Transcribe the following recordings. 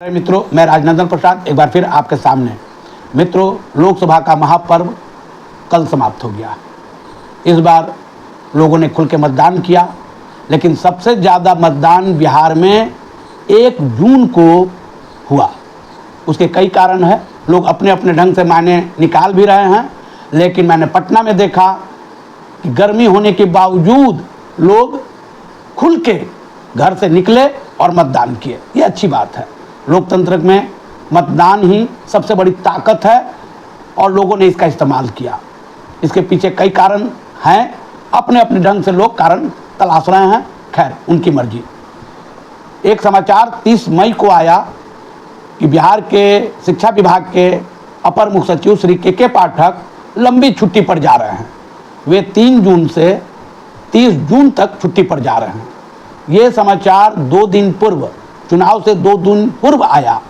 मित्रों, मैं राजनंदन प्रसाद एक बार फिर आपके सामने। मित्रों, लोकसभा का महापर्व कल समाप्त हो गया। इस बार लोगों ने खुल के मतदान किया, लेकिन सबसे ज़्यादा मतदान बिहार में 1 जून को हुआ। उसके कई कारण हैं, लोग अपने अपने ढंग से मायने निकाल भी रहे हैं, लेकिन मैंने पटना में देखा कि गर्मी होने के बावजूद लोग खुल के घर से निकले और मतदान किए। ये अच्छी बात है। लोकतंत्र में मतदान ही सबसे बड़ी ताकत है और लोगों ने इसका इस्तेमाल किया। इसके पीछे कई कारण हैं, अपने अपने ढंग से लोग कारण तलाश रहे हैं। खैर, उनकी मर्जी। एक समाचार 30 मई को आया कि बिहार के शिक्षा विभाग के अपर मुख्य सचिव श्री के पाठक लंबी छुट्टी पर जा रहे हैं। वे 3 जून से 30 जून तक छुट्टी पर जा रहे हैं। ये समाचार 2 दिन पूर्व, चुनाव से 2 दिन पूर्व आया।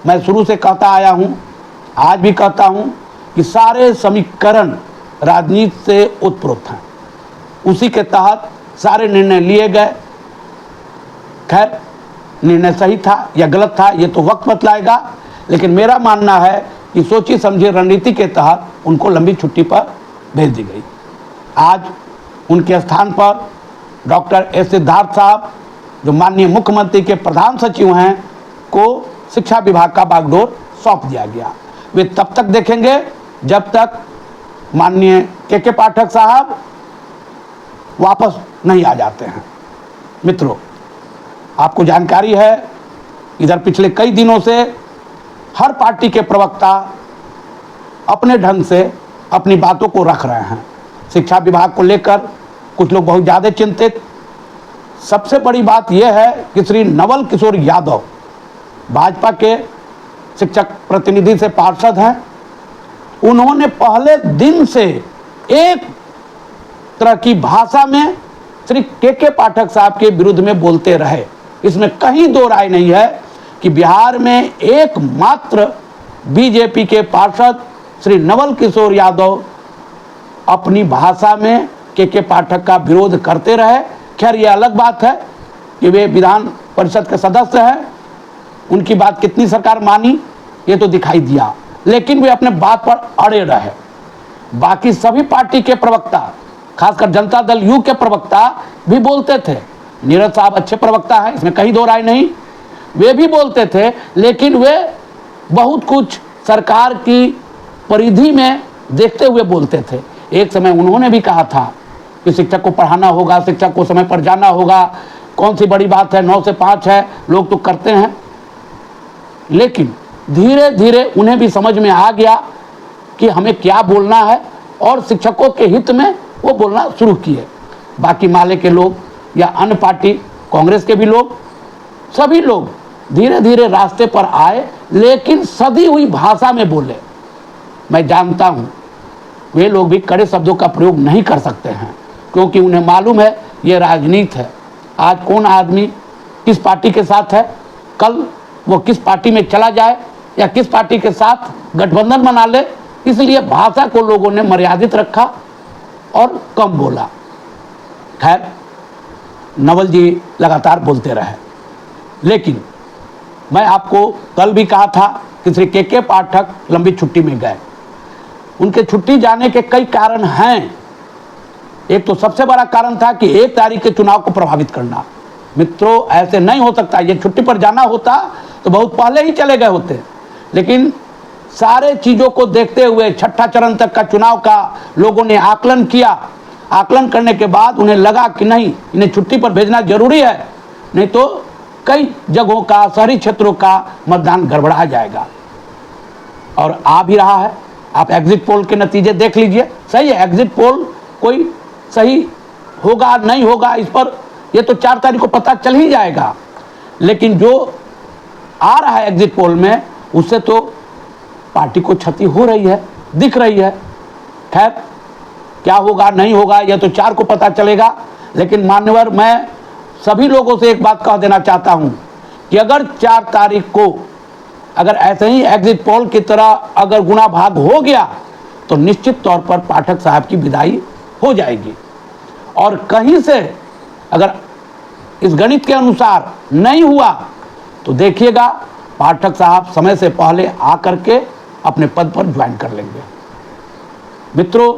मैं शुरू से कहता आया हूँ, आज भी कहता हूँ कि सारे समीकरण राजनीति से ओतप्रोत हैं। उसी के तहत सारे निर्णय लिए गए। खैर, निर्णय सही था या गलत था ये तो वक्त बतलाएगा, लेकिन मेरा मानना है कि सोची समझी रणनीति के तहत उनको लंबी छुट्टी पर भेज दी गई। आज उनके स्थान पर डॉक्टर एस सिद्धार्थ साहब, जो माननीय मुख्यमंत्री के प्रधान सचिव हैं, को शिक्षा विभाग का बागडोर सौंप दिया गया। वे तब तक देखेंगे जब तक माननीय के पाठक साहब वापस नहीं आ जाते हैं। मित्रों, आपको जानकारी है, इधर पिछले कई दिनों से हर पार्टी के प्रवक्ता अपने ढंग से अपनी बातों को रख रहे हैं। शिक्षा विभाग को लेकर कुछ लोग बहुत ज़्यादा चिंतित। सबसे बड़ी बात यह है कि श्री नवल किशोर यादव भाजपा के शिक्षक प्रतिनिधि से पार्षद हैं। उन्होंने पहले दिन से एक तरह की भाषा में श्री के पाठक साहब के विरुद्ध में बोलते रहे। इसमें कहीं दो राय नहीं है कि बिहार में एकमात्र बीजेपी के पार्षद श्री नवल किशोर यादव अपनी भाषा में के पाठक का विरोध करते रहे। खैर, ये अलग बात है कि वे विधान परिषद के सदस्य हैं, उनकी बात कितनी सरकार मानी ये तो दिखाई दिया, लेकिन वे अपने बात पर अड़े रहे। बाकी सभी पार्टी के प्रवक्ता, खासकर जनता दल यू के प्रवक्ता भी बोलते थे। नीरज साहब अच्छे प्रवक्ता हैं, इसमें कहीं दो राय नहीं, वे भी बोलते थे, लेकिन वे बहुत कुछ सरकार की परिधि में देखते हुए बोलते थे। एक समय उन्होंने भी कहा था कि शिक्षक को पढ़ाना होगा, शिक्षक को समय पर जाना होगा, कौन सी बड़ी बात है, 9 से 5 है, लोग तो करते हैं। लेकिन धीरे धीरे उन्हें भी समझ में आ गया कि हमें क्या बोलना है और शिक्षकों के हित में वो बोलना शुरू किए। बाकी माले के लोग या अन्य पार्टी, कांग्रेस के भी लोग, सभी लोग धीरे धीरे रास्ते पर आए, लेकिन सदी हुई भाषा में बोले। मैं जानता हूँ वे लोग भी कड़े शब्दों का प्रयोग नहीं कर सकते हैं, क्योंकि उन्हें मालूम है ये राजनीति है। आज कौन आदमी किस पार्टी के साथ है, कल वो किस पार्टी में चला जाए या किस पार्टी के साथ गठबंधन बना ले, इसलिए भाषा को लोगों ने मर्यादित रखा और कम बोला। खैर, नवल जी लगातार बोलते रहे, लेकिन मैं आपको कल भी कहा था कि श्री के पाठक लंबी छुट्टी में गए। उनके छुट्टी जाने के कई कारण हैं। एक तो सबसे बड़ा कारण था कि 1 तारीख के चुनाव को प्रभावित करना। मित्रों, ऐसे नहीं हो सकता। ये छुट्टी पर जाना होता तो बहुत पहले ही चले गए होते, लेकिन सारे चीज़ों को देखते हुए 6ठा चरण तक का चुनाव का लोगों ने आकलन किया। आकलन करने के बाद उन्हें लगा कि नहीं, इन्हें छुट्टी पर भेजना जरूरी है, नहीं तो कई जगहों का, शहरी क्षेत्रों का मतदान गड़बड़ा जाएगा। और आ भी रहा है। आप एग्जिट पोल के नतीजे देख लीजिए। सही है, एग्जिट पोल कोई सही होगा नहीं होगा, इस पर ये तो 4 तारीख को पता चल ही जाएगा, लेकिन जो आ रहा है एग्जिट पोल में, उससे तो पार्टी को क्षति हो रही है, दिख रही है। खैर, क्या होगा नहीं होगा यह तो 4 को पता चलेगा, लेकिन मान्यवर, मैं सभी लोगों से एक बात कह देना चाहता हूं कि अगर 4 तारीख को अगर ऐसे ही एग्जिट पोल की तरह अगर गुना भाग हो गया तो निश्चित तौर पर पाठक साहब की विदाई हो जाएगी। और कहीं से अगर इस गणित के अनुसार नहीं हुआ तो देखिएगा पाठक साहब समय से पहले आकर के अपने पद पर ज्वाइन कर लेंगे। मित्रों,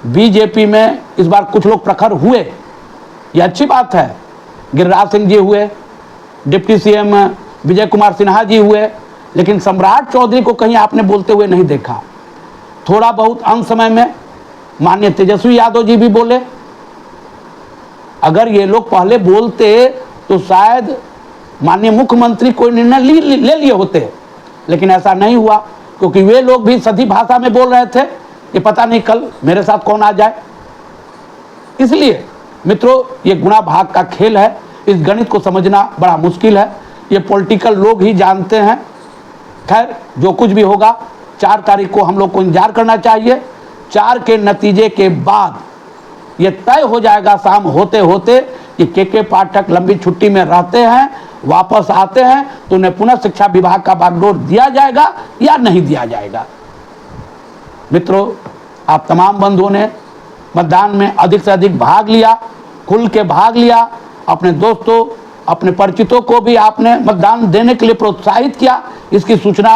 बीजेपी में इस बार कुछ लोग प्रखर हुए, ये अच्छी बात है। गिरिराज सिंह जी हुए, डिप्टी सीएम विजय कुमार सिन्हा जी हुए, लेकिन सम्राट चौधरी को कहीं आपने बोलते हुए नहीं देखा। थोड़ा बहुत अंत समय में माननीय तेजस्वी यादव जी भी बोले। अगर ये लोग पहले बोलते तो शायद माननीय मुख्यमंत्री कोई निर्णय ले लिए होते, लेकिन ऐसा नहीं हुआ, क्योंकि वे लोग भी सधी भाषा में बोल रहे थे, ये पता नहीं कल मेरे साथ कौन आ जाए। इसलिए मित्रों, ये गुणा भाग का खेल है, इस गणित को समझना बड़ा मुश्किल है, ये पॉलिटिकल लोग ही जानते हैं। खैर, जो कुछ भी होगा 4 तारीख को हम लोग को इंतजार करना चाहिए। 4 के नतीजे के बाद ये तय हो जाएगा शाम होते होते कि के पाठक लंबी छुट्टी में रहते हैं, वापस आते हैं तो उन्हें पुनः शिक्षा विभाग का बागडोर दिया जाएगा या नहीं दिया जाएगा। मित्रों, आप तमाम बंधुओं ने मतदान में अधिक से अधिक भाग लिया, खुल के भाग लिया। अपने दोस्तों, अपने परिचितों को भी आपने मतदान देने के लिए प्रोत्साहित किया। इसकी सूचना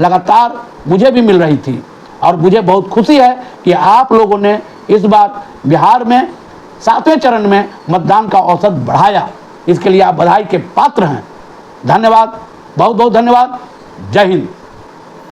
लगातार मुझे भी मिल रही थी और मुझे बहुत खुशी है कि आप लोगों ने इस बार बिहार में 7वें चरण में मतदान का औसत बढ़ाया। इसके लिए आप बधाई के पात्र हैं। धन्यवाद, बहुत बहुत धन्यवाद। जय हिंद।